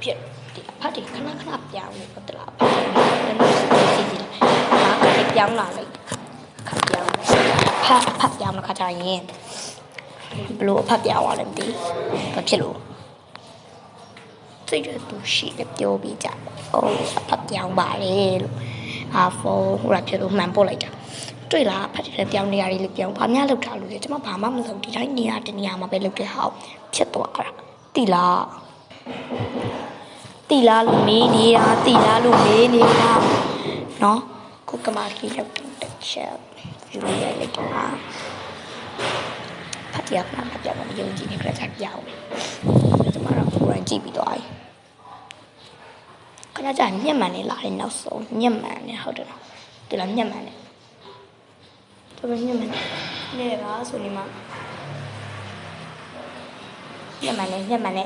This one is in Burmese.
ဖြစ်ဒီအဖတ်တွေခဏခဏပြောင်းနေဟုတ်တလားအဖတ်တွေကြည့်ဒါကပြောင်းလာလိုက်ခပ်ပြောင်းဖတ်ပြောင်းတော့ခါကြရင်ဘလို့အဖတ်ပြောင်းသွားတယ်မသိဘာဖြစ်လို့စိတ်ရတူရှိတယ်ပြောပြီးကြအိုးအဖတ်ပြောင်းပါလေလို့ဖုန်းဟိုလာဖြစ်လို့မှန်ပို့လိုက်တာတွေ့လားဖတ်တယ်ပြောင်းနေရတယ်လို့ပြောင်းဘာများလောက်တာလို့လေကျွန်မဘာမှမလုပ်ဒီတိုင်းနေရတနေရာမှာပဲလုပ်တဲ့ဟာဖြစ်သွားတာတိလားလို့မေးနေတာတိလားလို့မေးနေတာနော်ကိုကမာကီလောက်တဲ့ချက်ယူရလိုက်တာဖတ်ရမှာပြောင်းမယုံကြည်နေကြတာပြောင်းကျွန်မတော့ကိုယ်ကြည့်ပြီးသွားပြီခဏကြာညက်မှန်နေလာတယ်နောက်ဆုံးညက်မှန်နေဟုတ်တယ်နော်ဒီလားညက်မှန်နေတော်တော်ညက်မှန်နေပါဆိုနေမှာညက်မှန်နေ